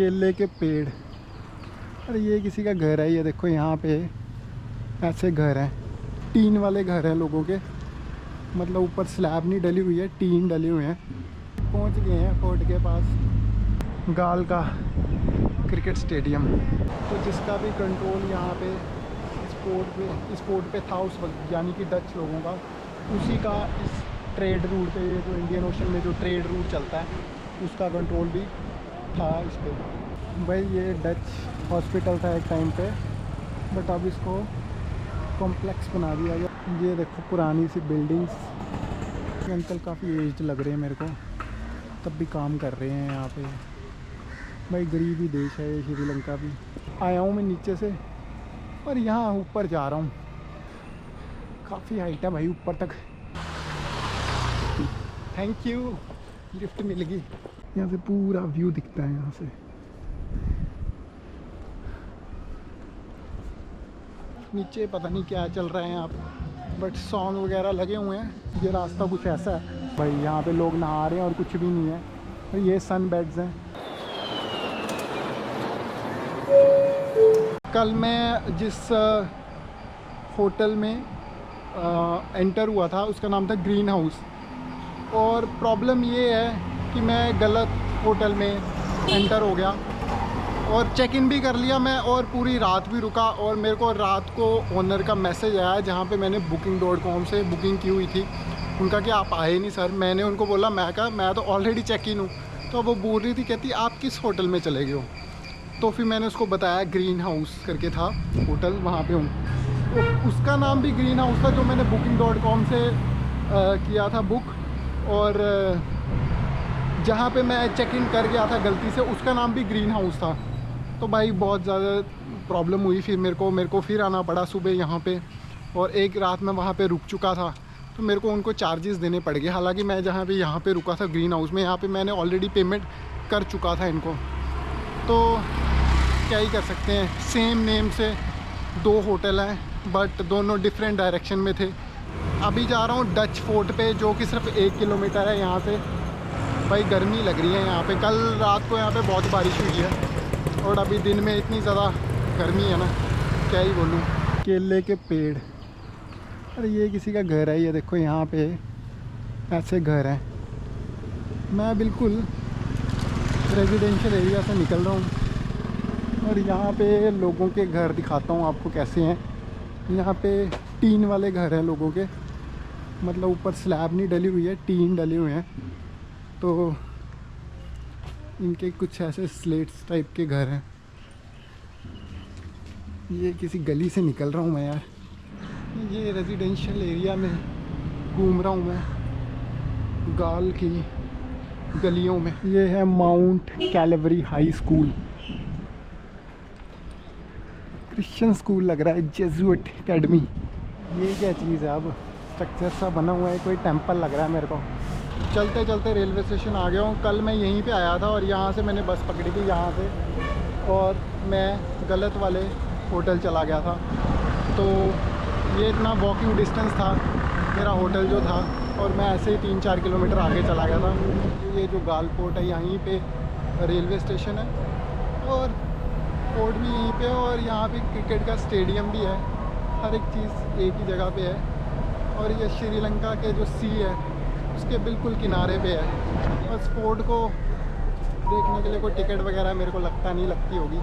केले के पेड़। अरे ये किसी का घर है, ये देखो यहाँ पे ऐसे घर हैं, टीन वाले घर हैं लोगों के, मतलब ऊपर स्लैब नहीं डली हुई है, टीन डली हुई है। पहुँच गए हैं फोर्ट के पास, गाल का क्रिकेट स्टेडियम। तो जिसका भी कंट्रोल यहाँ पे इस पोर्ट पे था उस वक्त, यानी कि डच लोगों का, उसी का इस ट्रेड रूट पे, ये जो इंडियन ओशन में जो ट्रेड रूट चलता है उसका कंट्रोल भी था इस पर। भाई ये डच हॉस्पिटल था एक टाइम पे, बट अब इसको कॉम्प्लेक्स बना दिया गया। ये देखो पुरानी सी बिल्डिंग्स। ये अंकल काफ़ी एज्ड लग रहे हैं मेरे को, तब भी काम कर रहे हैं यहाँ पे। भाई गरीबी देश है ये श्रीलंका भी। आया हूँ मैं नीचे से और यहाँ ऊपर जा रहा हूँ, काफ़ी हाइट है भाई ऊपर तक। थैंक यू, लिफ्ट मिल गई। यहाँ से पूरा व्यू दिखता है यहाँ से। नीचे पता नहीं क्या चल रहा है यहाँ पे, बट सॉन्ग वगैरह लगे हुए हैं। ये रास्ता कुछ ऐसा है भाई, यहाँ पे लोग नहा रहे हैं और कुछ भी नहीं है। और ये सन बेड्स हैं। कल मैं जिस होटल में एंटर हुआ था उसका नाम था ग्रीन हाउस, और प्रॉब्लम ये है कि मैं गलत होटल में एंटर हो गया और चेक इन भी कर लिया मैं, और पूरी रात भी रुका। और मेरे को रात को ओनर का मैसेज आया जहाँ पे मैंने booking.com से बुकिंग की हुई थी, उनका कि आप आए नहीं सर। मैंने उनको बोला, मैं कहा मैं तो ऑलरेडी चेक इन हूँ। तो वो बोल रही थी, कहती आप किस होटल में चले गए हो। तो फिर मैंने उसको बताया ग्रीन हाउस करके था होटल, वहाँ पे हूँ। तो उसका नाम भी ग्रीन हाउस था जो मैंने booking.com से किया था बुक, और जहाँ पे मैं चेक इन कर गया था गलती से उसका नाम भी ग्रीन हाउस था। तो भाई बहुत ज़्यादा प्रॉब्लम हुई, फिर मेरे को फिर आना पड़ा सुबह यहाँ पे, और एक रात मैं वहाँ पे रुक चुका था तो मेरे को उनको चार्जेस देने पड़ गए। हालांकि मैं जहाँ पे यहाँ पे रुका था ग्रीन हाउस में, यहाँ पे मैंने ऑलरेडी पेमेंट कर चुका था इनको। तो क्या ही कर सकते हैं, सेम नेम से दो होटल हैं बट दोनों डिफरेंट डायरेक्शन में थे। अभी जा रहा हूँ डच फोर्ट पे, जो कि सिर्फ 1 किलोमीटर है यहाँ से। भाई गर्मी लग रही है यहाँ पे, कल रात को यहाँ पे बहुत बारिश हुई है और अभी दिन में इतनी ज़्यादा गर्मी है ना, क्या ही बोलूँ। केले के पेड़। अरे ये किसी का घर है, ये देखो यहाँ पे ऐसे घर हैं। मैं बिल्कुल रेजिडेंशियल एरिया से निकल रहा हूँ और यहाँ पे लोगों के घर दिखाता हूँ आपको कैसे हैं। यहाँ पे टीन वाले घर हैं लोगों के, मतलब ऊपर स्लैब नहीं डली हुई है, टीन डले हुए हैं। तो इनके कुछ ऐसे स्लेट्स टाइप के घर हैं। ये किसी गली से निकल रहा हूँ मैं यार, ये रेजिडेंशियल एरिया में घूम रहा हूँ मैं, गाल की गलियों में। ये है mount Calvary high school, Christian school लग रहा है, जेजुएट एकेडमी। ये क्या चीज़ है, अब स्ट्रक्चर सा बना हुआ है, कोई टेंपल लग रहा है मेरे को। चलते चलते रेलवे स्टेशन आ गया हूँ। कल मैं यहीं पे आया था और यहाँ से मैंने बस पकड़ी थी यहाँ से, और मैं गलत वाले होटल चला गया था। तो ये इतना वॉकिंग डिस्टेंस था मेरा होटल जो था, और मैं ऐसे ही 3-4 किलोमीटर आगे चला गया था। ये जो गाल पोर्ट है यहीं पे रेलवे स्टेशन है, और पोर्ट भी यहीं पे है, और यहाँ पे क्रिकेट का स्टेडियम भी है। हर एक चीज़ एक ही जगह पे है। और ये श्रीलंका के जो सी है उसके बिल्कुल किनारे पे है। और स्पोर्ट को देखने के लिए कोई टिकट वगैरह मेरे को लगता नहीं लगती होगी।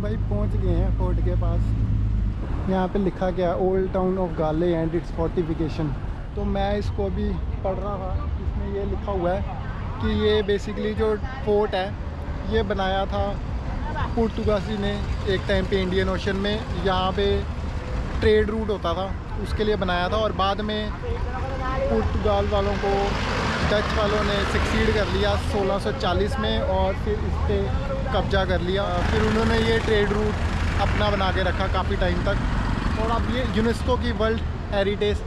भाई पहुंच गए हैं फोर्ट के पास। यहाँ पे लिखा गया ओल्ड टाउन ऑफ गाले एंड इट्स फोर्टिफिकेशन। तो मैं इसको अभी पढ़ रहा था, इसमें ये लिखा हुआ है कि ये बेसिकली जो फोर्ट है ये बनाया था पुर्तगाली ने एक टाइम पे इंडियन ओशन में। यहाँ पे ट्रेड रूट होता था उसके लिए बनाया था, और बाद में पुर्तगाल वालों को डच वालों ने सक्सीड कर लिया 1640 में, और फिर इस पर कब्जा कर लिया। फिर उन्होंने ये ट्रेड रूट अपना बना के रखा काफ़ी टाइम तक, और अब ये यूनेस्को की वर्ल्ड हेरिटेज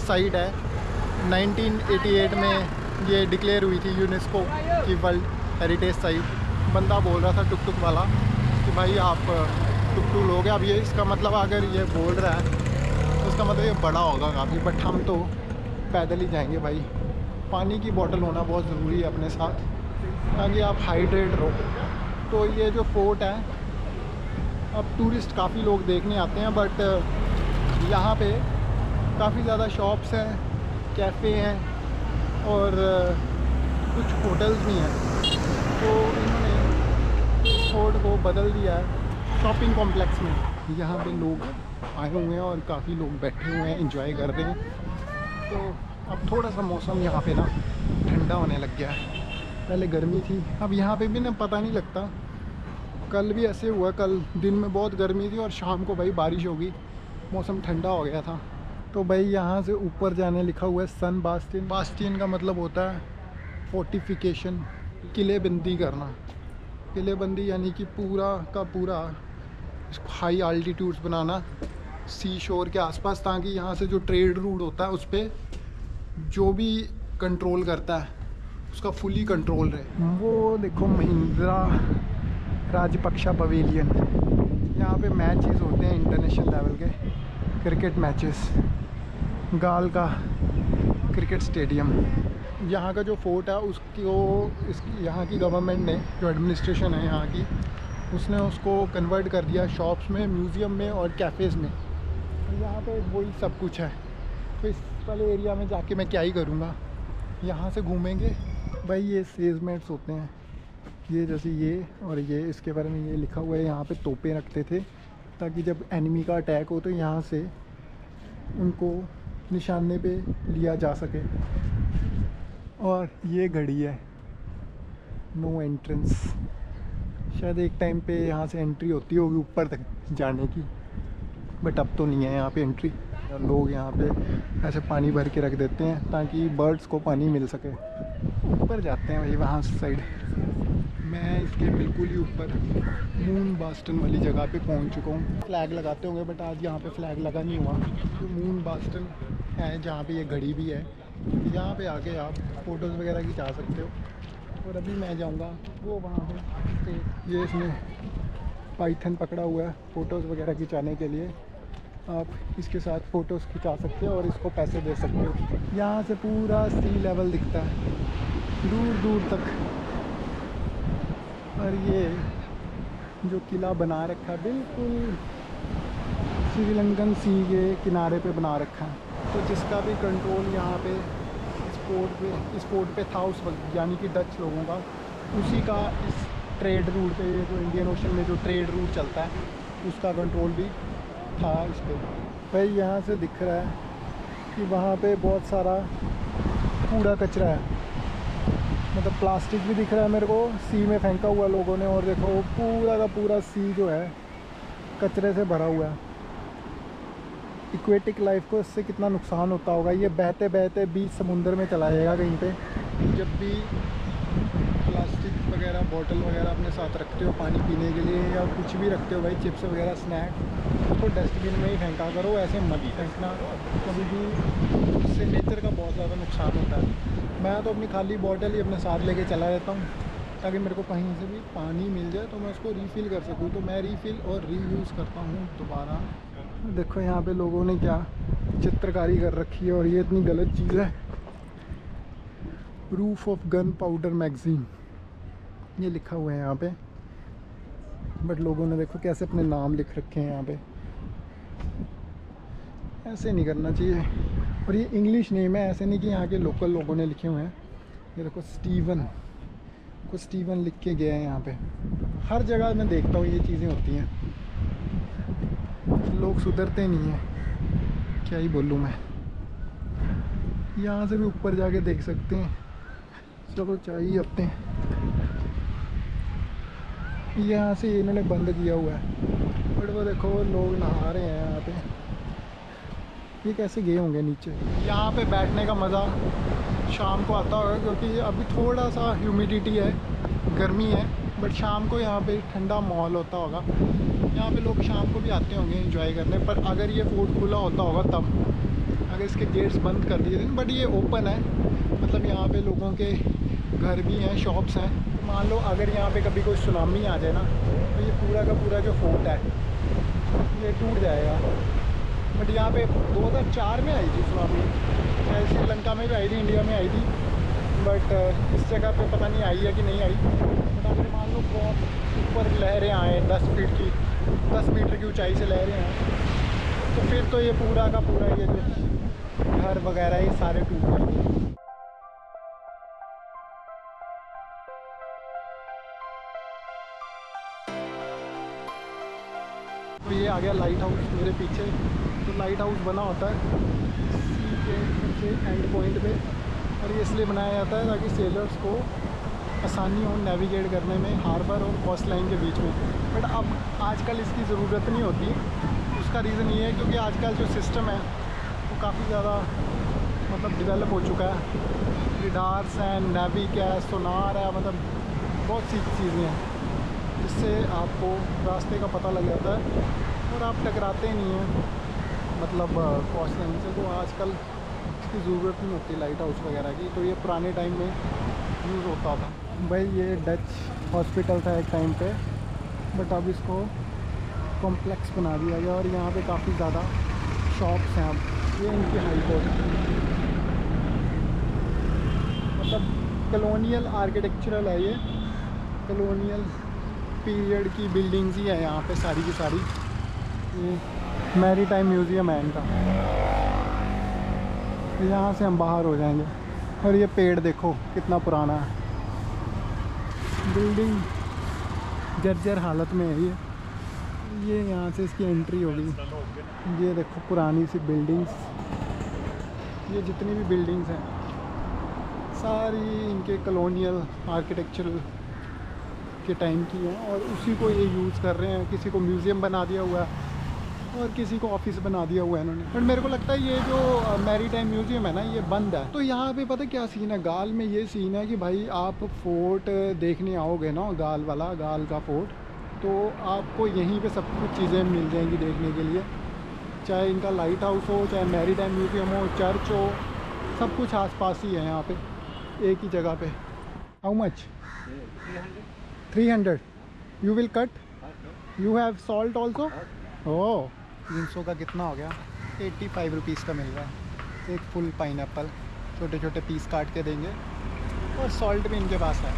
साइट है। 1988 में ये डिक्लेयर हुई थी यूनेस्को की वर्ल्ड हेरिटेज साइट। बंदा बोल रहा था टुक टुक वाला कि भाई आप टुक टुक लोगे। अब ये इसका मतलब अगर ये बोल रहा है तो उसका मतलब ये बड़ा होगा काफ़ी, बट हम तो पैदल ही जाएंगे भाई। पानी की बोतल होना बहुत ज़रूरी है अपने साथ, ताकि आप हाइड्रेट रहो। तो ये जो फोर्ट है, अब टूरिस्ट काफ़ी लोग देखने आते हैं, बट यहाँ पे काफ़ी ज़्यादा शॉप्स हैं, कैफ़े हैं और कुछ होटल्स भी हैं। तो इन्होंने इस फोर्ट को बदल दिया है शॉपिंग कॉम्प्लेक्स में। यहाँ पे लोग आए हुए हैं और काफ़ी लोग बैठे हुए हैं, एंजॉय कर रहे हैं। तो अब थोड़ा सा मौसम यहाँ पे ना ठंडा होने लग गया है। पहले गर्मी थी, अब यहाँ पे भी ना पता नहीं लगता। कल भी ऐसे हुआ, कल दिन में बहुत गर्मी थी और शाम को भाई बारिश होगी, मौसम ठंडा हो गया था। तो भाई यहाँ से ऊपर जाने लिखा हुआ है सन बास्टियन। बास्टियन का मतलब होता है फोर्टिफिकेशन, किलेबंदी करना। किलेबंदी यानी कि पूरा का पूरा हाई आल्टीट्यूड्स बनाना सी शोर के आसपास, ताकि यहाँ से जो ट्रेड रूट होता है उस पर जो भी कंट्रोल करता है उसका फुली कंट्रोल रहे। वो देखो महिंद्रा राजपक्षा पवेलियन, यहाँ पे मैचेस होते हैं इंटरनेशनल लेवल के, क्रिकेट मैचेस। गाल का क्रिकेट स्टेडियम। यहाँ का जो फोर्ट है उसकी यहाँ की गवर्नमेंट ने, जो एडमिनिस्ट्रेशन है यहाँ की, उसने उसको कन्वर्ट कर दिया शॉप्स में, म्यूज़ियम में और कैफ़ेज़ में। तो यहाँ पे वही सब कुछ है। तो इस वाले एरिया में जाके मैं क्या ही करूँगा, यहाँ से घूमेंगे। भाई ये सेल्समेट्स होते हैं, ये जैसे ये और ये, इसके बारे में ये लिखा हुआ है। यहाँ पे तोपें रखते थे ताकि जब एनिमी का अटैक हो तो यहाँ से उनको निशाने पे लिया जा सके। और ये घड़ी है, नो एंट्रेंस। शायद एक टाइम पे यहाँ से एंट्री होती होगी ऊपर तक जाने की, बट अब तो नहीं है यहाँ पे एंट्री। लोग यहाँ पे ऐसे पानी भर के रख देते हैं ताकि बर्ड्स को पानी मिल सके। ऊपर जाते हैं भाई वहाँ साइड। मैं इसके बिल्कुल ही ऊपर मून बास्टन वाली जगह पे पहुँच चुका हूँ। फ्लैग लगाते होंगे बट आज यहाँ पे फ्लैग लगा नहीं हुआ। तो मून बास्टन है जहाँ पे ये घड़ी भी है, यहाँ पे आके आप फ़ोटोज़ वगैरह खिंचा सकते हो। और अभी मैं जाऊँगा वो वहाँ पे, ये इसमें पाइथन पकड़ा हुआ है फ़ोटोज़ वगैरह खिंचाने के लिए। आप इसके साथ फ़ोटोज़ खिंचा सकते हो और इसको पैसे दे सकते हो। यहाँ से पूरा सी लेवल दिखता है दूर दूर तक। और ये जो किला बना रखा है बिल्कुल श्रीलंकन सी के किनारे पे बना रखा है। तो जिसका भी कंट्रोल यहाँ पे इस पोर्ट पे था, उस वक्त यानी कि डच लोगों का, उसी का इस ट्रेड रूट पे, ये जो इंडियन ओशन में जो ट्रेड रूट चलता है उसका कंट्रोल भी था इस पर। भाई यहाँ से दिख रहा है कि वहाँ पे बहुत सारा कूड़ा कचरा है, मतलब प्लास्टिक भी दिख रहा है मेरे को, सी में फेंका हुआ लोगों ने। और देखो पूरा का पूरा सी जो है कचरे से भरा हुआ है। इक्वेटिक लाइफ को इससे कितना नुकसान होता होगा। ये बहते बहते बीच समुंदर में चला जाएगा कहीं पे। जब भी प्लास्टिक वगैरह, बोतल वगैरह अपने साथ रखते हो पानी पीने के लिए, या कुछ भी रखते हो भाई, चिप्स वगैरह, स्नैक, उसको डस्टबिन में ही फेंका करो, ऐसे मत फेंकना कभी भी। उससे नेचर का बहुत ज़्यादा नुकसान होता है। मैं तो अपनी खाली बोतल ही अपने साथ लेके चला रहता हूँ ताकि मेरे को कहीं से भी पानी मिल जाए तो मैं उसको रीफ़िल कर सकूँ। तो मैं रीफ़िल और रीयूज़ करता हूँ दोबारा। देखो यहाँ पे लोगों ने क्या चित्रकारी कर रखी है, और ये इतनी गलत चीज़ है। Roof of gun powder magazine ये लिखा हुआ है यहाँ पे, बट लोगों ने देखो कैसे अपने नाम लिख रखे हैं यहाँ पे। ऐसे नहीं करना चाहिए। और ये इंग्लिश नेम है, ऐसे नहीं कि यहाँ के लोकल लोगों ने लिखे हुए हैं। ये देखो स्टीवन लिख के गया है यहाँ पे। हर जगह मैं देखता हूँ ये चीज़ें होती हैं, लोग सुधरते नहीं हैं, क्या ही बोलूँ मैं। यहाँ से भी ऊपर जाके देख सकते हैं। चलो चाहिए अपने, यहाँ से इन्होंने बंद किया हुआ है, बट वो देखो लोग नहा रहे हैं यहाँ पे। ये कैसे गए होंगे नीचे। यहाँ पे बैठने का मज़ा शाम को आता होगा, क्योंकि अभी थोड़ा सा ह्यूमिडिटी है, गर्मी है, बट शाम को यहाँ पे ठंडा माहौल होता होगा। यहाँ पे लोग शाम को भी आते होंगे एंजॉय करने। पर अगर ये फोर्ट खुला होता होगा तब, अगर इसके गेट्स बंद कर दिए थे, बट ये ओपन है, मतलब यहाँ पे लोगों के घर भी हैं, शॉप्स हैं। तो मान लो अगर यहाँ पे कभी कोई सुनामी आ जाए ना, तो ये पूरा का पूरा जो फोर्ट है ये टूट जाएगा। बट यहाँ पे 2004 में आई थी सुनामी, चाहे श्रीलंका में भी आई थी, इंडिया में आई थी, बट इस जगह पे पता नहीं आई है कि नहीं आई। बट अगर मान लो बहुत ऊपर लहरें आए 10 मीटर की ऊंचाई से लहरें आए, तो फिर तो ये पूरा का पूरा ये जो घर वगैरह ये सारे टूट जाएंगे। तो ये आ गया लाइट हाउस मेरे पीछे। तो लाइट हाउस बना होता है सी के सबसे एंड पॉइंट पे, और ये इसलिए बनाया जाता है ताकि सेलर्स को आसानी हो नेविगेट करने में हार्बर और कोस्ट लाइन के बीच में। बट अब आजकल इसकी ज़रूरत नहीं होती। उसका रीज़न ये है क्योंकि आजकल जो सिस्टम है वो काफ़ी ज़्यादा मतलब डेवलप हो चुका है। रिडार्स हैं, नेविक है, सोनार है, मतलब बहुत सी चीज़ें हैं जिससे आपको रास्ते का पता लग जाता है और आप टकराते नहीं हैं मतलब कोस्ट लाइन से। तो आजकल इसकी ज़रूरत नहीं होती लाइट हाउस वगैरह की। तो ये पुराने टाइम में यूज़ होता था। भाई ये डच हॉस्पिटल था एक टाइम पे, बट अब इसको कॉम्प्लेक्स बना दिया गया और यहाँ पे काफ़ी ज़्यादा शॉप्स हैं। अब ये इनकी हाई कोर्ट, मतलब कॉलोनियल आर्किटेक्चरल है ये, कॉलोनियल पीरियड की बिल्डिंग्स ही है यहाँ पे सारी की सारी। ये मैरी टाइम म्यूज़ियम है इनका। यहाँ से हम बाहर हो जाएंगे। और ये पेड़ देखो कितना पुराना है, बिल्डिंग जर्जर हालत में है ये यहाँ से इसकी एंट्री होगी। ये देखो पुरानी सी बिल्डिंग्स, ये जितनी भी बिल्डिंग्स हैं सारी इनके कॉलोनियल आर्किटेक्चरल के टाइम की हैं और उसी को ये यूज़ कर रहे हैं। किसी को म्यूज़ियम बना दिया हुआ है और किसी को ऑफिस बना दिया हुआ है इन्होंने। बट मेरे को लगता है ये जो मैरी टाइम म्यूज़ियम है ना ये बंद है। तो यहाँ पे पता क्या सीन है, गाल में ये सीन है कि भाई आप फोर्ट देखने आओगे ना, गाल वाला, गाल का फोर्ट, तो आपको यहीं पे सब कुछ चीज़ें मिल जाएंगी देखने के लिए। चाहे इनका लाइट हाउस हो, चाहे मैरी टाइम म्यूज़ियम हो, चर्च हो, सब कुछ आसपास ही है यहाँ पे एक ही जगह पे। How much? 300। You will cut? You have salt also? Oh 300 का कितना हो गया? 85 रुपीज़ का मिल रहा है एक फुल पाइनएप्पल। छोटे छोटे पीस काट के देंगे और सॉल्ट भी इनके पास है।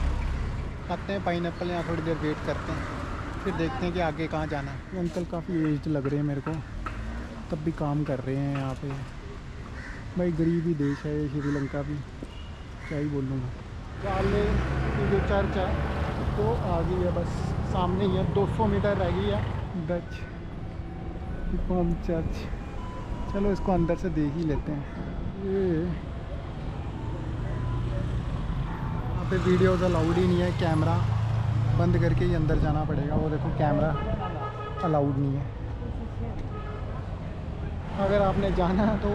खाते हैं पाइनएप्पल, यहाँ थोड़ी देर वेट करते हैं, फिर देखते हैं कि आगे कहाँ जाना है। ये अंकल काफ़ी एज्ड लग रहे हैं मेरे को, तब भी काम कर रहे हैं यहाँ पे। भाई गरीबी देश है ये श्रीलंका भी, क्या ही बोलूँगा। वाले की जो चर्च है तो आ गई है, बस सामने ही है, 200 मीटर रह गई है डच रिफॉर्म चर्च। चलो इसको अंदर से देख ही लेते हैं। ये यहाँ पे वीडियोज़ अलाउड ही नहीं है, कैमरा बंद करके ही अंदर जाना पड़ेगा। वो देखो कैमरा अलाउड नहीं है। अगर आपने जाना है तो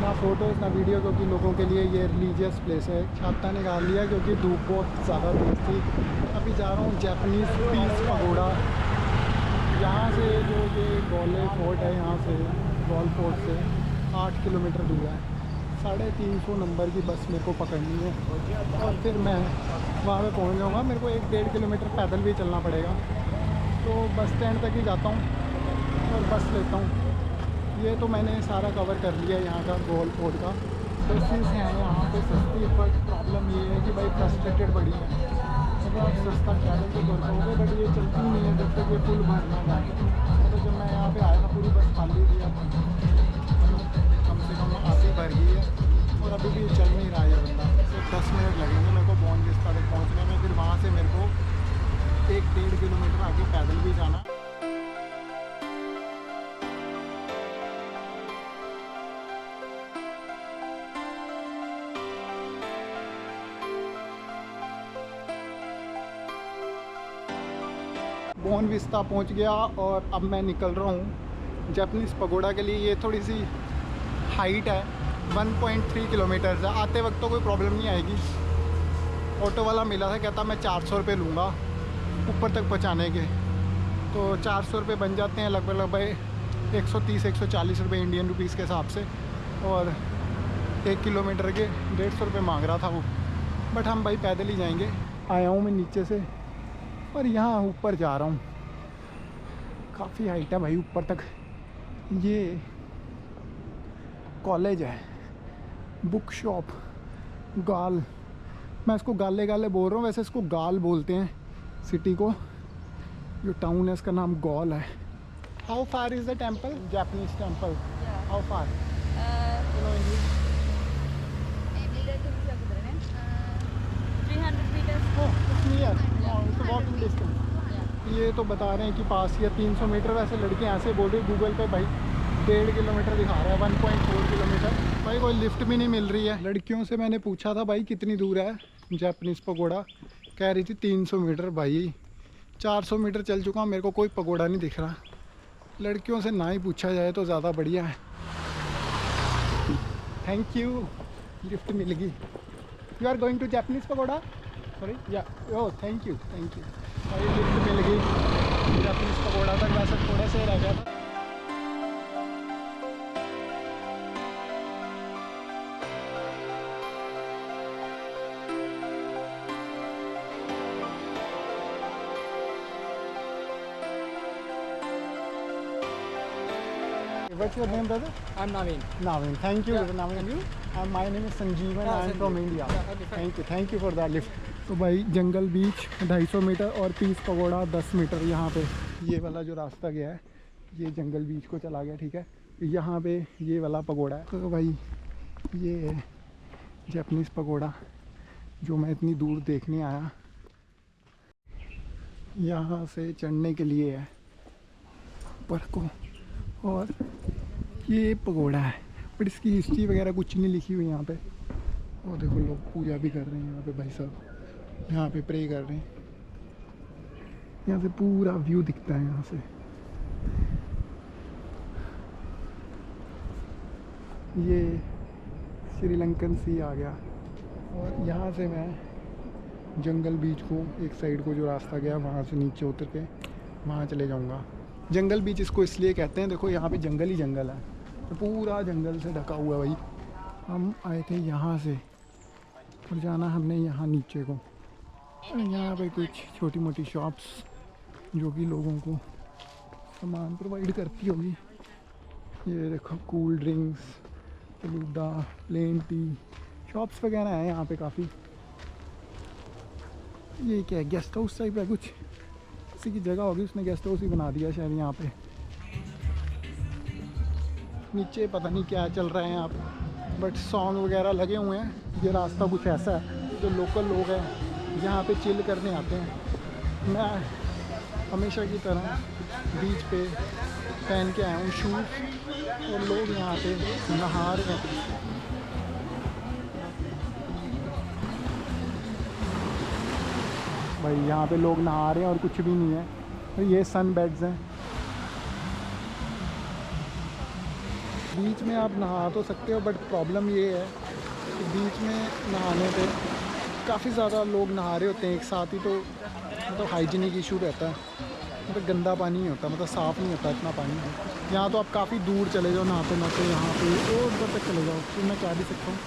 ना फ़ोटोज़ ना वीडियो, क्योंकि लोगों के लिए ये रिलीजियस प्लेस है। छाता निकाल लिया क्योंकि धूप बहुत ज़्यादा तेज़ थी। अभी जा रहा हूँ जैपनीज़ पीस पगोड़ा। यहाँ से जो ये गॉले फोर्ट है, यहाँ से गॉल फोर्ट से 8 किलोमीटर दूर है। 350 नंबर की बस मेरे को पकड़नी है और फिर मैं वहाँ पे पहुँच जाऊँगा। मेरे को 1-1.5 किलोमीटर पैदल भी चलना पड़ेगा। तो बस स्टैंड तक ही जाता हूँ और बस लेता हूँ। ये तो मैंने सारा कवर कर लिया यहाँ का गोल फोर्ट का। बसेस हैं यहाँ पे सस्ती, बट प्रॉब्लम ये है कि भाई फ्रस्ट्रेटेड बड़ी है। मतलब आप सस्ता ट्रैवल तो कर पाओगे बट ये चलती नहीं है जब तक ये फुल भर ना जाए। तो जब मैं यहाँ पे आया था पूरी बस खाली थी, अब कम से कम आधी भर गई है और अभी भी चल नहीं रहा है बंदा। सिर्फ 10 मिनट लगेंगे मेरे को बोनविस्टा तक पहुँचने में। फिर वहाँ से मेरे को 1-1.5 किलोमीटर आगे पैदल भी जाना। बोनविस्टा पहुंच गया और अब मैं निकल रहा हूं जैपनीज़ पगोड़ा के लिए। ये थोड़ी सी हाइट है, 1.3 किलोमीटर है। आते वक्त तो कोई प्रॉब्लम नहीं आएगी। ऑटो वाला मिला था, कहता मैं 400 रुपये लूँगा ऊपर तक पहुँचाने के। तो 400 रुपये बन जाते हैं लगभग 130-140 रुपये इंडियन रुपीज़ के हिसाब से। और 1 किलोमीटर के 150 रुपये मांग रहा था वो। बट हम भाई पैदल ही जाएंगे। आया हूँ मैं नीचे से और यहाँ ऊपर जा रहा हूँ। काफ़ी हाइट है भाई ऊपर तक। ये कॉलेज है, बुक शॉप, गाल मैं इसको गाले गाले बोल रहा हूँ, वैसे इसको गाल बोलते हैं सिटी को। जो टाउन है इसका नाम गॉल है। How far is the temple, Japanese temple, how far? ये तो बता रहे हैं कि पास ही है 300 मीटर। वैसे लड़के यहाँ से बोल रहे गूगल पे भाई 1.5 किलोमीटर दिखा रहा है, 1.4 किलोमीटर। भाई कोई लिफ्ट भी नहीं मिल रही है। लड़कियों से मैंने पूछा था भाई कितनी दूर है जापानीज़ पगोड़ा, कह रही थी 300 मीटर। भाई 400 मीटर चल चुका हूँ, मेरे को कोई पगोड़ा नहीं दिख रहा। लड़कियों से ना ही पूछा जाए तो ज़्यादा बढ़िया है। थैंक यू, लिफ्ट मिल गई। You are going to Japanese pagoda? Sorry, yeah oh thank you thank you. भाई लिफ्ट मिल गई, जापानीज़ पगोड़ा तक वैसे थोड़ा से रह गया था। What's your name, brother? I'm Naveen. Naveen. Thank you, Yeah. brother Naveen. And you? My name is Sanjeevan. Yeah, I am from Sanjeev. India. Yeah, okay, fine. Thank you for the lift. तो भाई जंगल बीच 250 metre और piece pagoda 10 metre. यहाँ पे ये वाला जो रास्ता गया है ये जंगल बीच को चला गया, ठीक है। यहाँ पे ये वाला पगोड़ा है। तो भाई ये है जापानीज़ पगोड़ा जो मैं इतनी दूर देखने आया। यहाँ से चढ़ने के लिए है ऊपर को, और ये पगोड़ा है बट इसकी हिस्ट्री वगैरह कुछ नहीं लिखी हुई यहाँ पे। और देखो लोग पूजा भी कर रहे हैं यहाँ पे, भाई साहब यहाँ पे प्रे कर रहे हैं। यहाँ से पूरा व्यू दिखता है यहाँ से। ये श्रीलंकन सी आ गया, और यहाँ से मैं जंगल बीच को एक साइड को जो रास्ता गया वहाँ से नीचे उतर के वहाँ चले जाऊँगा। जंगल बीच इसको इसलिए कहते हैं, देखो यहाँ पे जंगल ही जंगल है, तो पूरा जंगल से ढका हुआ है भाई। हम आए थे यहाँ से और जाना हमने यहाँ नीचे को। यहाँ पे कुछ छोटी मोटी शॉप्स जो कि लोगों को सामान प्रोवाइड करती होगी। ये देखो cool drinks, falooda, plain tea, shops वगैरह हैं यहाँ पे काफ़ी। ये क्या है, गेस्ट हाउस टाइप है कुछ, किसी की जगह होगी उसने गेस्ट हाउस ही बना दिया शायद यहाँ पे। नीचे पता नहीं क्या चल रहा है यहाँ पे, बट सॉन्ग वगैरह लगे हुए हैं। ये रास्ता कुछ ऐसा है, जो लोकल लोग हैं यहाँ पे चिल करने आते हैं। मैं हमेशा की तरह बीच पे पहन के आया हूँ शूज़, और लोग यहाँ पे नहा रहे हैं। भाई यहाँ पे लोग नहा रहे हैं और कुछ भी नहीं है। तो ये सन बेड्स हैं। बीच में आप नहा तो सकते हो, बट प्रॉब्लम ये है कि बीच में नहाने पे काफ़ी ज़्यादा लोग नहा रहे होते हैं एक साथ ही, तो मतलब हाइजीनिक इशू रहता है। मतलब गंदा पानी नहीं होता, मतलब साफ़ नहीं होता इतना पानी। यहाँ तो आप काफ़ी दूर चले जाओ नहाते नहाते, यहाँ पे और ऊपर तक चले जाओ, फिर मैं क्या भी सकता हूँ।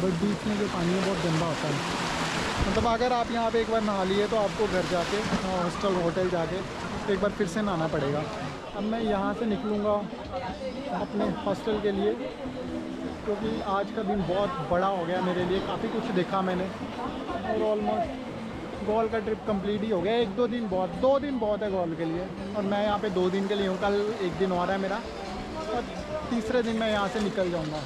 बट बीच में जो पानी है बहुत गंदा होता है। मतलब अगर आप यहाँ पे एक बार नहा लिए तो आपको घर जाके हॉस्टल होटल जाके एक बार फिर से नहाना पड़ेगा। अब मैं यहाँ से निकलूँगा अपने हॉस्टल के लिए, क्योंकि आज का दिन बहुत बड़ा हो गया मेरे लिए। काफ़ी कुछ देखा मैंने, और ऑलमोस्ट गोल का ट्रिप कंप्लीट ही हो गया। 1-2 दिन बहुत, 2 दिन बहुत है गोल के लिए, और मैं यहाँ पे 2 दिन के लिए हूँ। कल एक दिन और है मेरा, और तीसरे दिन मैं यहाँ से निकल जाऊँगा।